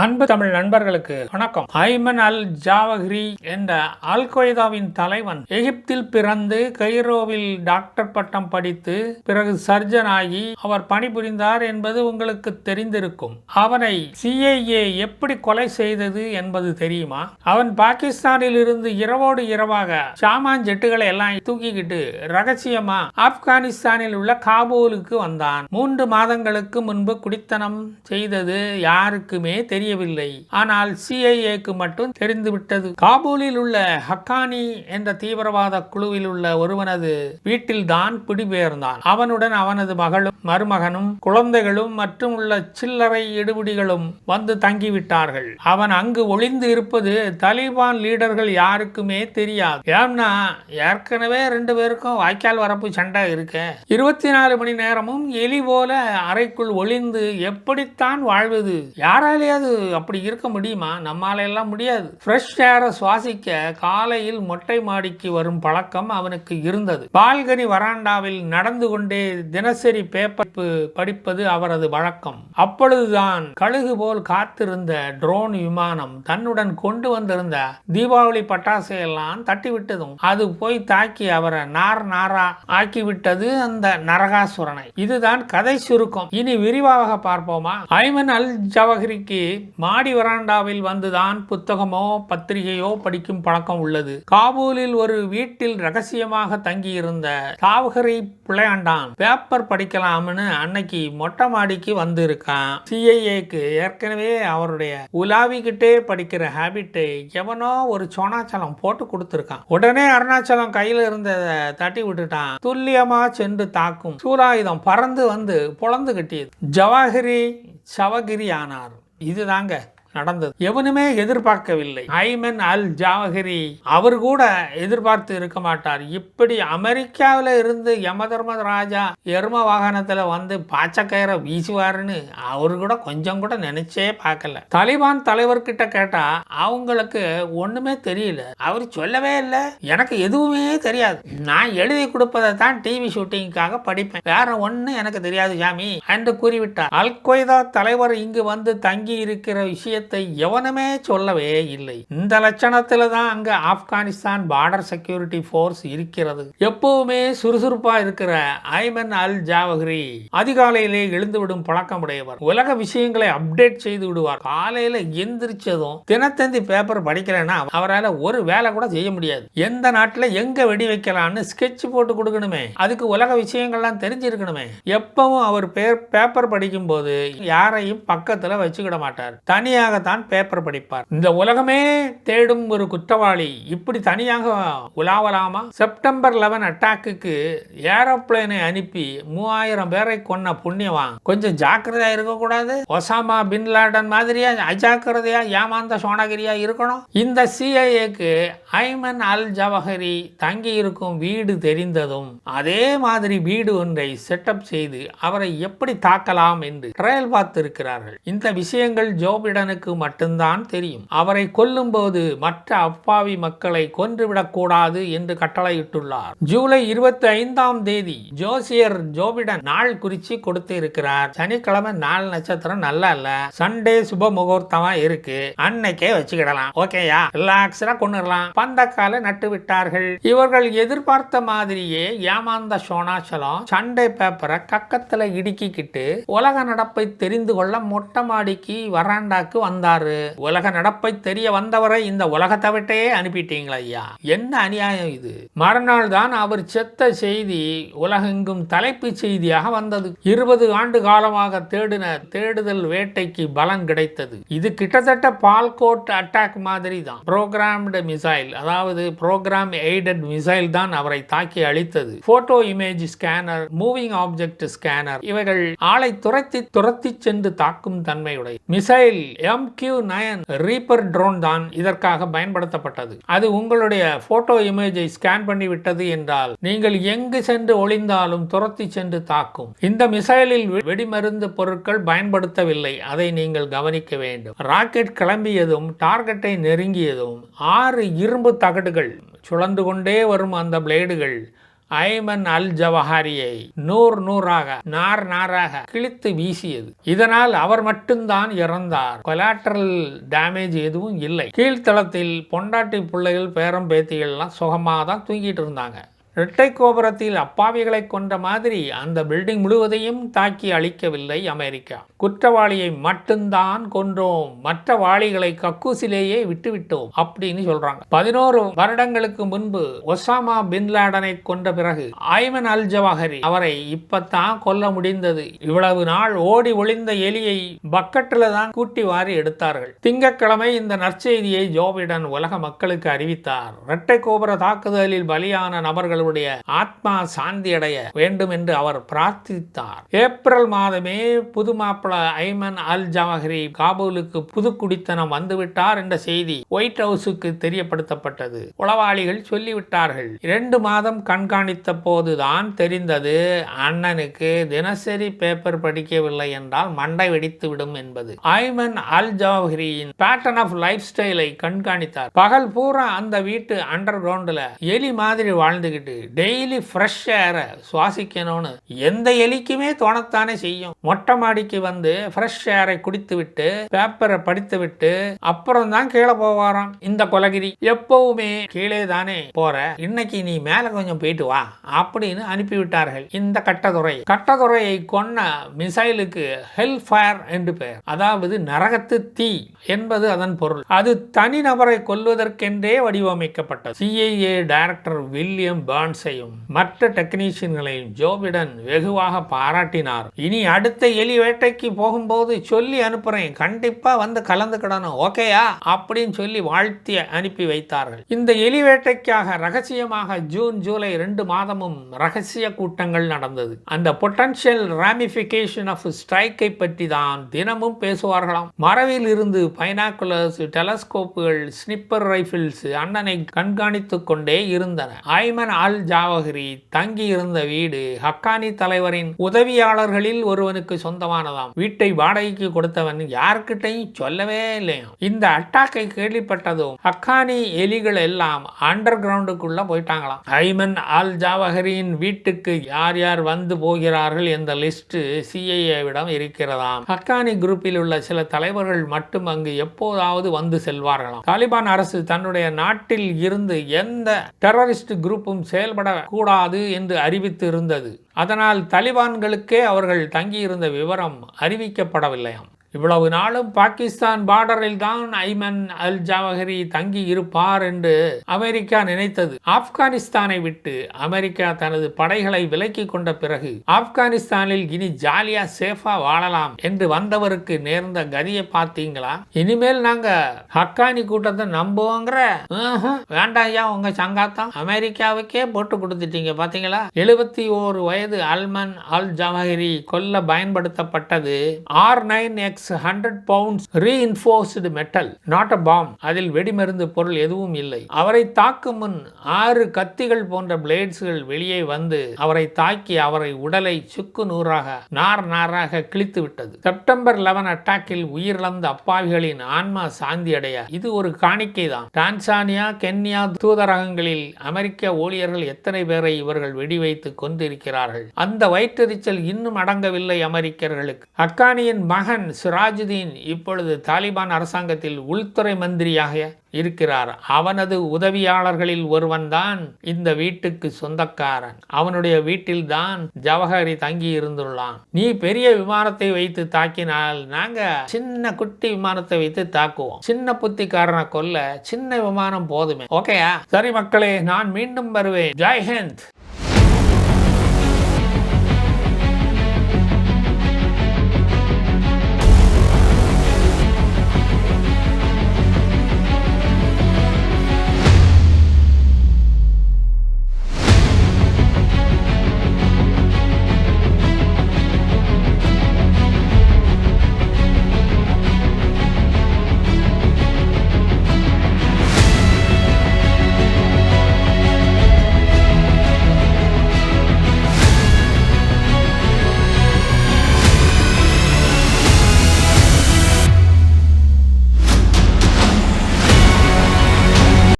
அன்பு தமிழ் நண்பர்களுக்கு வணக்கம். ஐமன் அல் ஜாவஹிரி என்ற அல் கொய்தாவின் தலைவன் எகிப்தில் பிறந்து கைரோவில் டாக்டர் பட்டம் படித்து பிறகு சர்ஜன் ஆகி அவர் பணிபுரிந்தார் என்பது உங்களுக்கு தெரிந்திருக்கும். அவனை CIA எப்படி கொலை செய்தது என்பது தெரியுமா? அவன் பாகிஸ்தானில் இருந்து இரவோடு இரவாக சாமான் ஜெட்டுகளை எல்லாம் தூக்கிக்கிட்டு ரகசியமா ஆப்கானிஸ்தானில் உள்ள காபூலுக்கு வந்தான். 3 மாதங்களுக்கு முன்பு குடித்தனம் செய்தது யாருக்குமே தெரியவில்லை. ஆனால் CIAக்கு மட்டும் தெரிந்துவிட்டது. காபூலில் உள்ள ஹக்கானி என்ற தீவிரவாத குழுவில் உள்ள ஒருவனது வீட்டில் தான் குடிபெயர்ந்தான். அவனுடன் அவனது மகளும் மருமகனும் குழந்தைகளும் மற்றும் உள்ள சில்லறை எடுபிடிகளும் வந்து தங்கிவிட்டார்கள். அவன் அங்கு ஒளிந்து இருப்பது தலிபான் லீடர்கள் யாருக்குமே தெரியாது. ஏன்னா ஏற்கனவே 2 பேருக்கும் வாய்க்கால் வரப்பு சண்டை இருக்க 24 மணி நேரமும் எலி போல அறைக்குள் ஒளிந்து எப்படித்தான் வாழ்வது? யாராலேயாவது அப்படி இருக்க முடியுமா? நம்மால எல்லாம் முடியாது. ஃப்ரெஷ் ஏரை சுவாசிக்க காலையில் மொட்டை மாடிக்கு வரும் பழக்கம் அவனுக்கு இருந்தது. பால்கனி வராண்டாவில் நடந்து கொண்டே தினசரி பேப்பர் படிப்பது அவரது வழக்கம். அப்பொழுதுதான் கழுகு போல் காத்திருந்த ட்ரோன் விமானம் தன்னுடன் கொண்டு வந்திருந்த தீபாவளி பட்டாசை எல்லாம் தட்டிவிட்டதும் அது போய் தாக்கி அவரை நாரா ஆக்கிவிட்டது அந்த நரகாசுரனை. இதுதான் கதை சுருக்கம். இனி விரிவாக பார்ப்போமா? ஐமன் அல் ஜாவஹிரிக்கு மாடி வராண்டாவில் வந்துதான் புத்தகமோ பத்திரிகையோ படிக்கும் பழக்கம் உள்ளது. காபூலில் ஒரு வீட்டில் ரகசியமாக தங்கியிருந்த ஜாவஹிரி பிள்ளையாண்டான் பேப்பர் படிக்கலாம்னு அன்னைக்கு மொட்டை மாடிக்கு வந்திருக்கான். CIAக்கு ஏற்கனவே அவருடைய உலாவிக்கிட்டே படிக்கிற ஹேபிட்டை எவனோ ஒரு சோனாச்சலம் போட்டு கொடுத்திருக்கான். உடனே அருணாச்சலம் கையில இருந்ததை தட்டி விட்டுட்டான். துல்லியமா சென்று தாக்கும் சூலாயுதம் பறந்து வந்து பொளந்து கட்டியது. ஜவாஹிரி சவகிரி ஆனார். இதுதாங்க நடந்தது. எவனுமே எதிர்பார்க்கவில்லை. ஐமன் அல் ஜாவஹிரி அவர் கூட எதிர்பார்த்து இருக்க மாட்டார். இப்படி அமெரிக்காவில் இருந்து யமதர்மராஜா எரும வாகனத்துல வந்து பாச்சக்கயிறை வீசுவாருன்னு அவரு கூட கொஞ்சம் கூட நினைச்சே பார்க்கல. தாலிபான் தலைவர்கிட்ட கேட்டா அவங்களுக்கு ஒண்ணுமே தெரியல. அவர் சொல்லவே இல்லை, எனக்கு எதுவுமே தெரியாது, நான் எழுதி கொடுப்பதை தான் டிவி ஷூட்டிங்காக படிப்பேன், வேற ஒண்ணு எனக்கு தெரியாது சாமி என்று கூறிவிட்டார். அல் கொய்தா தலைவர் இங்கு வந்து தங்கி இருக்கிற விஷயத்தை எவனுமே சொல்லவே இல்லை. இந்த லட்சணத்துல தான் அங்க ஆப்கானிஸ்தான் பார்டர் செக்யூரிட்டி போர்ஸ் இருக்கிறது. எப்பவுமே சுறுசுறுப்பா இருக்கிற ஐமன் அல் ஜாவஹிரி அதிகாலையிலே எழுந்துவிடும் பழக்கமுடையவர். உலக விஷயங்களை அப்டேட் செய்து விடுவார். காலையில எந்திரிச்சதும் தினத்தந்தி பேப்பர் படிக்கலன்னா அவரால் ஒரு வேலை கூட செய்ய முடியாது. எந்த நாட்டுல எங்க வெடி வைக்கலாம்னு ஸ்கெட்ச் போட்டு கொடுக்கணுமே, அதுக்கு உலக விஷயங்கள்லாம் தெரிஞ்சிருக்கணுமே. எப்பவும் அவர் பேப்பர் படிக்கும் போது யாரையும் பக்கத்துல வச்சுக்கிட மாட்டார். தனியாக தான் பேப்பர் படிப்பார். இந்த உலகமே தேடும் ஒரு குற்றவாளி இப்படி தனியாக உலாவலாமா? செப்டம்பர் 11 அட்டாக்கு ஏரோப்ளேனை அனுப்பி 3000 பேரை கொன்ன புண்ணியவான் கொஞ்சம் ஜாக்கிரதையா இருக்கக்கூடாது? ஒசாமா பின் லாடன் மாதிரியா அஜாக்கிரதையா ஏமாந்த சோனகிரியா இருக்கணும்? இந்த CIAக்கு ஐமன் அல் ஜாவஹிரி தங்கி இருக்கும் வீடு தெரிந்ததும் அதே மாதிரி வீடு ஒன்றை செட்டப் செய்து அவரை எப்படி தாக்கலாம் என்று ட்ரையல் பார்த்து இருக்கிறார்கள். இந்த விஷயங்கள் ஜோ பிடனுக்கு மட்டும்தான் தெரியும். அவரை கொல்லும் போது மற்ற அப்பாவி மக்களை கொன்றுவிடக் கூடாது என்று கட்டளையிட்டுள்ளார். ஜூலை 25ஆம் தேதி ஜோசியர் ஜோ பிடன் நாள் குறிச்சு கொடுத்து இருக்கிறார். சனிக்கிழமை 4 நட்சத்திரம் நல்லா இல்ல, சண்டே சுப முகூர்த்தமா இருக்கு, அன்னைக்கே வச்சுக்கிடலாம், ஓகேயா, ரிலாக்ஸா கொண்டுடலாம். பந்தக்கால நட்டு விட்டார்கள். இவர்கள் எதிர்பார்த்த மாதிரியே ஏமாந்த சோனாச்சலம் சண்டே பேப்பரை கக்கத்துல இடுக்கிக்கிட்டு உலக நடப்பை தெரிந்து கொள்ள மொட்டை மாடிக்கு வராண்டாக்கு வந்தாரு. உலக நடப்பை தெரிய வந்தவரை இந்த உலகத்தை விட்டே அனுப்பிட்டீங்களா ஐயா? என்ன அநியாயம் இது? மறுநாள் தான் அவர் செத்த செய்தி உலகெங்கும் தலைப்பு செய்தியாக வந்தது. 20 ஆண்டு காலமாக தேடுதல் வேட்டைக்கு பலன் கிடைத்தது. இது கிட்டத்தட்ட பால்கோட் அட்டாக் மாதிரி தான். புரோகிராம்டு மிசைல், அதாவது புரோகிராம் எய்டட் மிசைல் தான் அவரை தாக்கி அழித்தது. Photo image scanner, moving object scanner இவைகள் ஆளை துரத்தி சென்று தாக்கும் தன்மையுடைய மிசைல் MQ-9 ரீப்பர் ட்ரோன் தான் இதற்காக பயன்படுத்தப்பட்டது. அது உங்களுடைய போட்டோ இமேஜை ஸ்கேன் பண்ணி விட்டது என்றால் நீங்கள் எங்கு சென்று ஒளிந்தாலும் துரத்தி சென்று தாக்கும். இந்த மிசைலில் வெடிமருந்து பொருட்கள் பயன்படுத்தவில்லை, அதை நீங்கள் கவனிக்க வேண்டும். ராக்கெட் கிளம்பியதும் டார்கெட்டை நெருங்கியதும் 6 இரும்பு தகடுகள் சுழந்து கொண்டே வரும் அந்த பிளேடுகள் ஐமன் அல் ஜவஹாரியை நூறாக நாராக கிழித்து வீசியது. இதனால் அவர் மட்டும்தான் இறந்தார். கொலாட்ரல் டேமேஜ் எதுவும் இல்லை. கீழ்த்தளத்தில் பொண்டாட்டி பிள்ளைகள் பேரம் பேத்திகள் எல்லாம் சுகமாக தான் தூங்கிட்டு இருந்தாங்க. இரட்டை கோபுரத்தில் அப்பாவிகளை கொண்ட மாதிரி அந்த பில்டிங் முழுவதையும் தாக்கி அழிக்கவில்லை அமெரிக்கா. குற்றவாளியை மட்டும்தான் கொன்றோம், மற்ற வாளிகளை கக்கூசிலேயே விட்டுவிட்டோம் அப்படின்னு சொல்றாங்க. 11 வருடங்களுக்கு முன்பு ஒசாமா பின் லாடனை கொன்ற பிறகு ஐமன் அல் ஜவாஹரி அவரை இப்பத்தான் கொல்ல முடிந்தது. இவ்வளவு நாள் ஓடி ஒளிந்த எலியை பக்கெட்டில் தான் கூட்டி வாரி எடுத்தார்கள். திங்கட்கிழமை இந்த நற்செய்தியை ஜோ பைடன் உலக மக்களுக்கு அறிவித்தார். இரட்டை கோபுர தாக்குதலில் பலியான நபர்கள் ஆத்மா சாந்தி அடைய வேண்டும் என்று அவர் பிரார்த்தித்தார். ஏப்ரல் மாதமே புது மாப்பிள ஐமன் அல் ஜவாஹரி காபூலுக்கு புது குடித்தனம் வந்துவிட்டார் என்ற செய்தி ஒயிட் ஹவுஸுக்கு தெரியப்படுத்தப்பட்டது. உளவாளிகள் சொல்லிவிட்டார்கள். 2 மாதம் கண்காணித்த போதுதான் தெரிந்தது அண்ணனுக்கு தினசரி பேப்பர் படிக்கவில்லை என்றால் மண்டை வெடித்து விடும் என்பது. ஐமன் அல் ஜவாஹரியின் பேட்டர்ன் ஆஃப் லைஃப் ஸ்டைலை கண்காணித்தார். பகல் பூரா அந்த வீட்டு அண்டர் கிரவுண்ட்ல எலி மாதிரி வாழ்ந்துகிட்டு டெய்லி ஃப்ரெஷ் ஏரை சுவாசிக்கணும்னு எந்த எலிக்குமே தோணத்தானே செய்யும். மொட்டை மாடிக்கு வந்து ஃப்ரெஷ் ஏரை குடித்து விட்டு பேப்பரை படித்து விட்டு அப்புறம் தான் கீழே போவாராம் இந்த கொலகிரி. எப்பவுமே கீழே தானே போற, இன்னைக்கு நீ மேல கொஞ்சம் போயிட்டு வா அப்படின்னு அனுப்பிவிட்டார்கள். இந்த கட்டதுறையை கொன்ன மிசைலுக்கு ஹெல் ஃபயர் என்று பெயர். அதாவது நரகத்து தீ என்பது அதன் பொருள். அது தனிநபரை கொல்வதற்கென்றே வடிவமைக்கப்பட்டது. CIA டைரக்டர் வில்லியம் பர்ன்ஸையும் மற்ற டெக்னீஷியன்களையும் ஜோ பைடன் வெகுவாக பாராட்டினார். இனி அடுத்த எலி வேட்டைக்கு போகும்போது சொல்லி அனுப்புறேன், கண்டிப்பா வந்து கலந்துக்கிடணும், ஓகேயா அப்படின்னு சொல்லி வாழ்த்தி அனுப்பி வைத்தார்கள். இந்த எலி வேட்டைக்காக ரகசியமாக ஜூன் ஜூலை 2 மாதமும் ரகசிய கூட்டங்கள் நடந்தது. அந்த பொட்டன்ஷியல் ராமிபிகேஷன் ஆஃப் ஸ்ட்ரைக்கை பற்றி தான் தினமும் பேசுவார்களாம். மரவில் இருந்து பைனாக்குலர்ஸ், டெலஸ்கோப்புகள், ஸ்னிப்பர் ரைபிள்ஸ் அண்ணனை கண்காணித்துக் கொண்டே இருந்தன. ஐமன் அல் ஜவாஹரி தங்கி இருந்த வீடு ஹக்கானி தலைவரின் உதவியாளர்களில் ஒருவனுக்கு சொந்தமானதாம். வீட்டை வாடகைக்கு கொடுத்தவன் யாருக்கிட்டையும் சொல்லவே இல்லையா. இந்த அட்டாக்கை கேள்விப்பட்டதும் ஹக்கானி எலிகள் எல்லாம் அண்டர் கிரவுண்டுக்குள்ள போயிட்டாங்களாம். ஐமன் அல் ஜவாஹரியின் வீட்டுக்கு யார் யார் வந்து போகிறார்கள் என்ற லிஸ்ட் CIA-விடம் இருக்கிறதாம். ஹக்கானி குரூப்பில் உள்ள சில தலைவர்கள் மட்டும் அங்கு எப்போதாவது வந்து செல்வார்களாம். தாலிபான் அரசு தன்னுடைய நாட்டில் இருந்து எந்த டெரரிஸ்ட் குரூப்பும் செயல்படக்கூடாது என்று அறிவித்து இருந்தது. அதனால் தாலிபான்களுக்கே அவர்கள் தங்கியிருந்த விவரம் அறிவிக்கப்படவில்லையாம். இவ்வளவு நாளும் பாகிஸ்தான் பார்டரில் தான் ஐமன் அல் ஜவாஹரி தங்கி இருப்பார் என்று அமெரிக்கா நினைத்தது. ஆப்கானிஸ்தானை விட்டு அமெரிக்கா தனது படைகளை விலக்கி கொண்ட பிறகு ஆப்கானிஸ்தானில் இனி ஜாலியா சேஃபா வாழலாம் என்று வந்தவருக்கு நேர்ந்த கதியை பார்த்தீங்களா? இனிமேல் நாங்க ஹக்கானி கூட்டத்தை நம்புவோங்கிற வேண்டாயா உங்க சங்காத்தம் அமெரிக்காவுக்கே போட்டு கொடுத்துட்டீங்க பாத்தீங்களா? 71 வயது ஐமன் அல் ஜவாஹரி கொல்ல பயன்படுத்தப்பட்டது R9X 100 pounds reinforced metal, not a bomb. அதில் வெடிமருந்து பொருள் எதுவும் இல்லை. அவரை தாக்கும் முன் 6 கத்திகள் போன்ற பிளேட்ஸ்கள் வெளியே வந்து அவரை தாக்கி அவரை உடலை சுக்கு நூறாக நாராக கிழித்து விட்டது. செப்டம்பர் 11 அட்டாக்கில் உயிரிழந்த அப்பாவிகளின் ஆன்மா சாந்தி அடைய இது ஒரு காணிக்கை தான். டான்சானியா, கென்யா தூதரகங்களில் அமெரிக்க ஊழியர்கள் எத்தனை பேரை இவர்கள் வெடிவைத்து கொண்டிருக்கிறார்கள். அந்த வயிற்றெரிச்சல் இன்னும் அடங்கவில்லை அமெரிக்கர்களுக்கு. ஹக்கானியின் மகன் சிராஜுதீன் இப்பொழுது தாலிபான் அரசாங்கத்தில் உள்துறை மந்திரியாக இருக்கிறார். அவனது உதவியாளர்களில் ஒருவன் தான் இந்த வீட்டுக்கு சொந்தக்காரன். அவனுடைய வீட்டில் தான் ஜவஹரி தங்கி இருந்துள்ளான். நீ பெரிய விமானத்தை வைத்து தாக்கினால் நாங்க சின்ன குட்டி விமானத்தை வைத்து தாக்குவோம். சின்ன புத்திக்காரனை கொல்ல சின்ன விமானம் போதுமே, ஓகேயா? சரி மக்களே, நான் மீண்டும் வருவேன். ஜெய் ஹிந்த்.